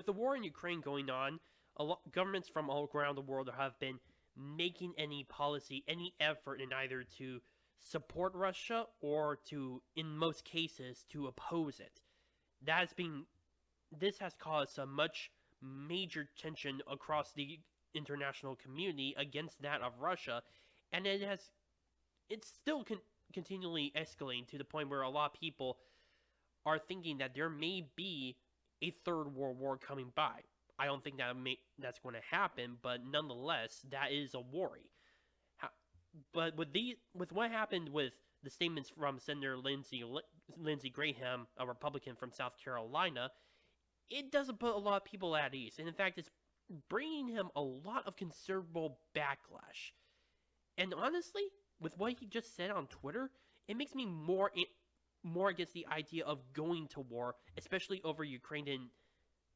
with the war in Ukraine going on, governments from all around the world have been making any policy, any effort in either to support Russia or to, in most cases, to oppose it. This has caused some much major tension across the international community against that of Russia, and it's still continually escalating to the point where a lot of people are thinking that there may be a third world war coming by. I don't think that's going to happen, but nonetheless, that is a worry. But with what happened with the statements from Senator Lindsey Graham, a Republican from South Carolina, it doesn't put a lot of people at ease, and in fact, it's bringing him a lot of considerable backlash. And honestly, with what he just said on Twitter, it makes me more against the idea of going to war, especially over Ukraine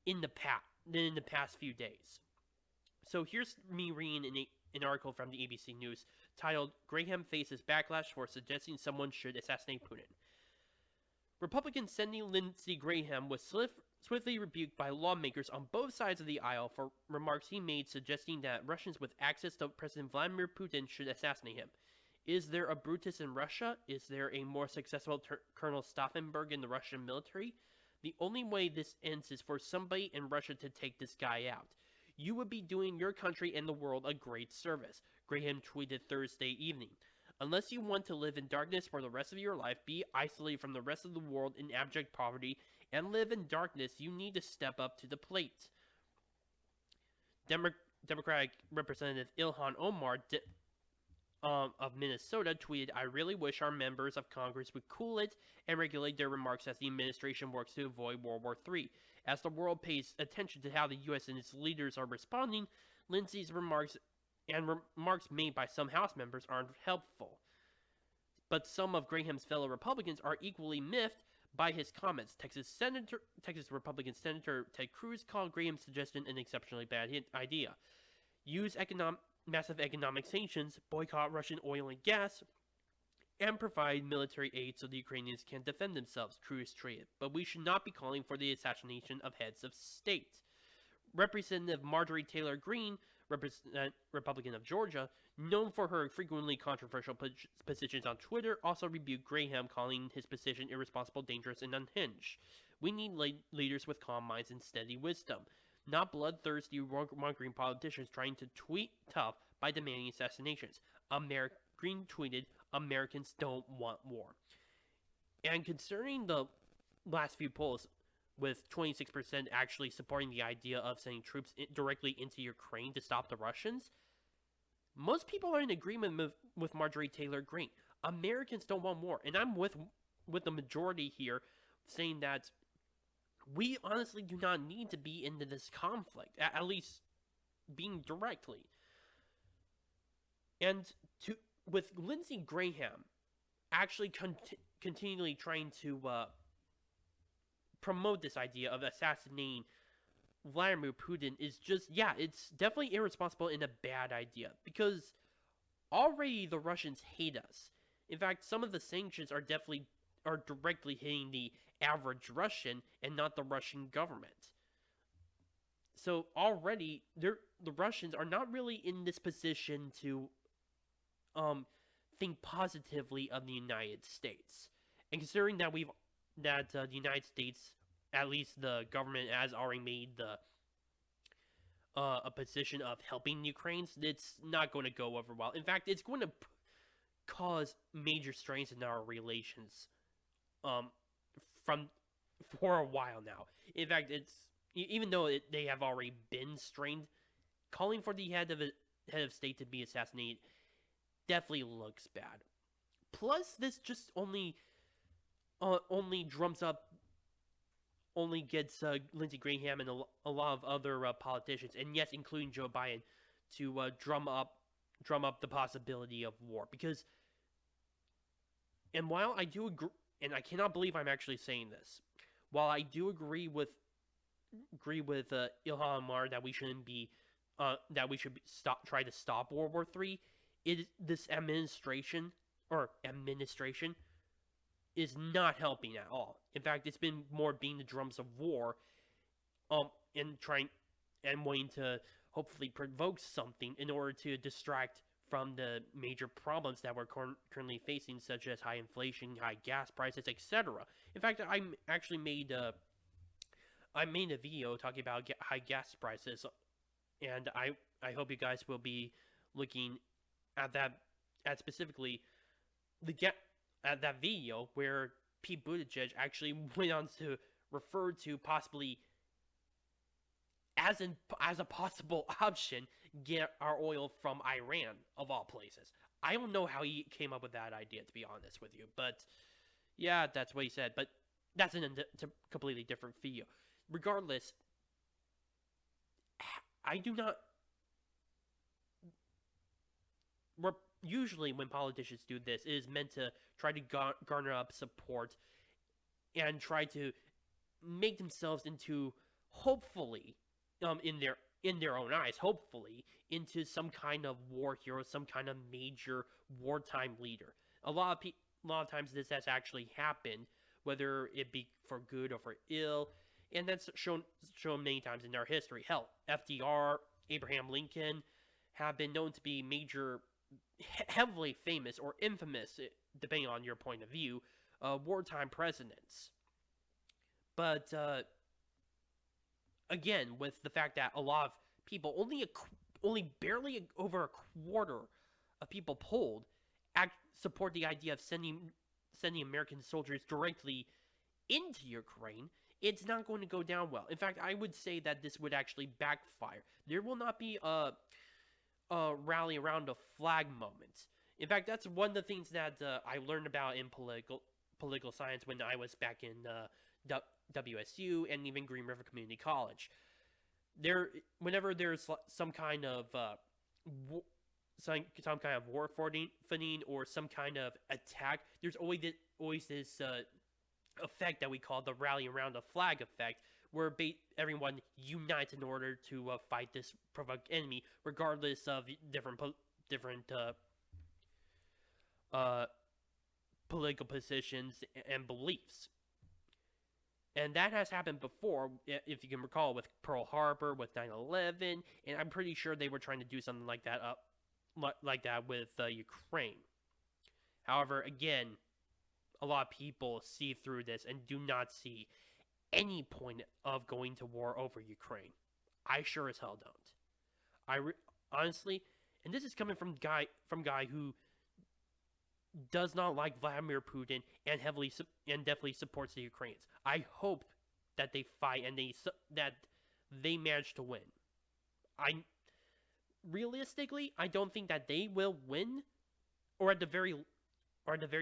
in the past few days. So here's me reading an article from the ABC News titled, "Graham Faces Backlash for Suggesting Someone Should Assassinate Putin." Republican Senator Lindsey Graham was swiftly rebuked by lawmakers on both sides of the aisle for remarks he made suggesting that Russians with access to President Vladimir Putin should assassinate him. Is there a Brutus in Russia? Is there a more successful Colonel Stauffenberg in the Russian military? The only way this ends is for somebody in Russia to take this guy out. You would be doing your country and the world a great service, Graham tweeted Thursday evening. Unless you want to live in darkness for the rest of your life, be isolated from the rest of the world in abject poverty, and live in darkness, you need to step up to the plate. Democratic Representative Ilhan Omar of Minnesota tweeted, "I really wish our members of Congress would cool it and regulate their remarks as the administration works to avoid World War III. As the world pays attention to how the U.S. and its leaders are responding, Lindsey's remarks made by some House members aren't helpful." But some of Graham's fellow Republicans are equally miffed by his comments. Texas Republican Senator Ted Cruz called Graham's suggestion an exceptionally bad idea. Use massive economic sanctions, boycott Russian oil and gas, and provide military aid so the Ukrainians can defend themselves, Cruz tweeted. But we should not be calling for the assassination of heads of state. Representative Marjorie Taylor Greene, Republican of Georgia, known for her frequently controversial positions on Twitter, also rebuked Graham, calling his position irresponsible, dangerous, and unhinged. We need leaders with calm minds and steady wisdom, not bloodthirsty, mongering politicians trying to tweet tough by demanding assassinations. Green tweeted, "Americans don't want war." And concerning the last few polls, with 26% actually supporting the idea of sending troops directly into Ukraine to stop the Russians, most people are in agreement with Marjorie Taylor Greene. Americans don't want war. And I'm with the majority here saying that we honestly do not need to be into this conflict, at least being directly. And with Lindsey Graham actually continually trying to promote this idea of assassinating Vladimir Putin is just, it's definitely irresponsible and a bad idea, because already the Russians hate us. In fact, some of the sanctions are directly hitting the average Russian and not the Russian government. So already the Russians are not really in this position to think positively of the United States. And considering that the United States, at least the government, has already made a position of helping the Ukrainians, it's not going to go over well. In fact, it's going to cause major strains in our relations for a while now. In fact, even though they have already been strained, calling for the head of state to be assassinated definitely looks bad. Plus, this just only gets Lindsey Graham and a lot of other politicians, and yes, including Joe Biden, to drum up the possibility of war. Because, and while I do agree, and I cannot believe I'm actually saying this, while I do agree with Ilhan Omar that we should try to stop World War III, this administration is not helping at all. In fact, it's been more beating the drums of war, and wanting to hopefully provoke something in order to distract from the major problems that we're currently facing, such as high inflation, high gas prices, etc. In fact, I made a video talking about high gas prices, and I hope you guys will be looking at specifically at that video where Pete Buttigieg actually went on to refer to possibly as a possible option get our oil from Iran of all places. I don't know how he came up with that idea, to be honest with you, but yeah, that's what he said. But that's a completely different video. Regardless, I do not. Usually, when politicians do this, it is meant to try to garner up support and try to make themselves into, hopefully, in their own eyes, hopefully, into some kind of war hero, some kind of major wartime leader. A lot of times this has actually happened, whether it be for good or for ill, and that's shown many times in our history. Hell, FDR, Abraham Lincoln have been known to be major, heavily famous or infamous, depending on your point of view, wartime presidents. But again, with the fact that a lot of people, only barely over a quarter of people polled, support the idea of sending American soldiers directly into Ukraine, it's not going to go down well. In fact, I would say that this would actually backfire. There will not be a rally around a flag moment. In fact, that's one of the things that I learned about in political science when I was back in WSU and even Green River Community College. Whenever there's some kind of war footing or some kind of attack, there's always this effect that we call the rally around a flag effect, where everyone unites in order to fight this provoked enemy, regardless of different political positions and beliefs. And that has happened before, if you can recall, with Pearl Harbor, with 9/11, and I'm pretty sure they were trying to do something like that with Ukraine. However, again, a lot of people see through this and do not see any point of going to war over Ukraine. I sure as hell don't. Honestly, and this is coming from guy who does not like Vladimir Putin and definitely supports the Ukrainians. I hope that they fight and that they manage to win. Realistically, I don't think that they will win, or at the very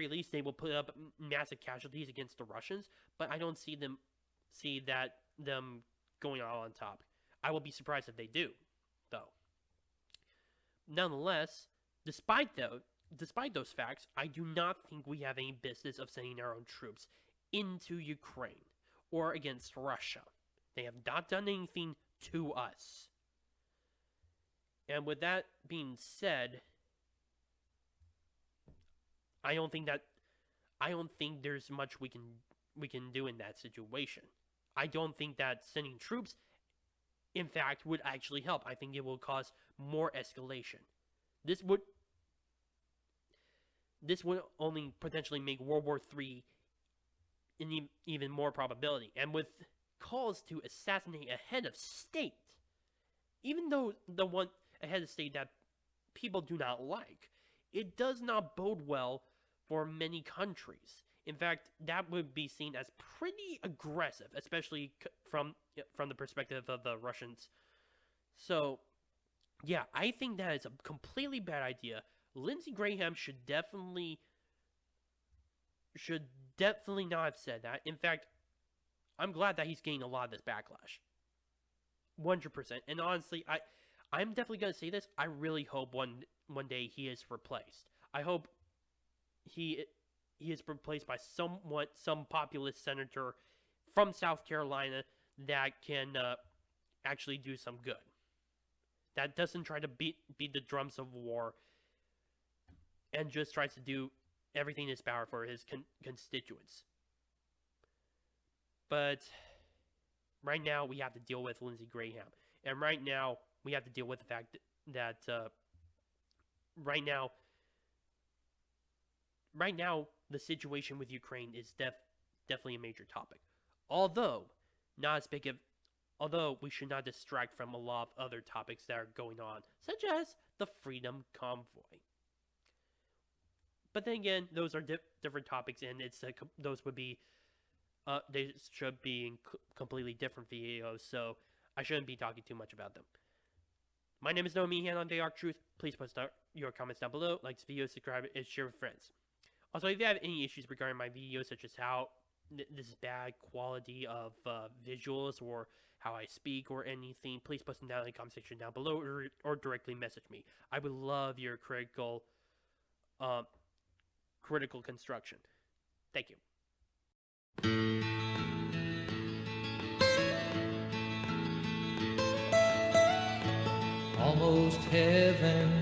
least they will put up massive casualties against the Russians. But I don't see them going out on top. I will be surprised if they do, though. Nonetheless, despite those facts, I do not think we have any business of sending our own troops into Ukraine or against Russia. They have not done anything to us. And with that being said, I don't think there's much we can do in that situation. I don't think that sending troops, in fact, would actually help. I think it will cause more escalation. This would only potentially make World War III an even more probability. And with calls to assassinate a head of state, even though the one a head of state that people do not like, it does not bode well for many countries. In fact, that would be seen as pretty aggressive, especially from the perspective of the Russians. So, yeah, I think that is a completely bad idea. Lindsey Graham should definitely not have said that. In fact, I'm glad that he's getting a lot of this backlash. 100%. And honestly, I'm definitely going to say this. I really hope one day he is replaced. I hope he is replaced by some populist senator from South Carolina that can actually do some good. That doesn't try to beat the drums of war and just tries to do everything in his power for his constituents. But Right now, we have to deal with Lindsey Graham. And right now, we have to deal with the fact that right now, the situation with Ukraine is definitely a major topic. Although, not as big of, although we should not distract from a lot of other topics that are going on, such as the Freedom Convoy. But then again, those are different topics, and those would be they should be in completely different videos, so I shouldn't be talking too much about them. My name is Nomi, and on The Arc Truth. Please post your comments down below, like this video, subscribe, and share with friends. Also, if you have any issues regarding my videos, such as how this is bad quality of visuals, or how I speak, or anything, please post them down in the comment section down below, or directly message me. I would love your critical construction. Thank you. Almost heaven.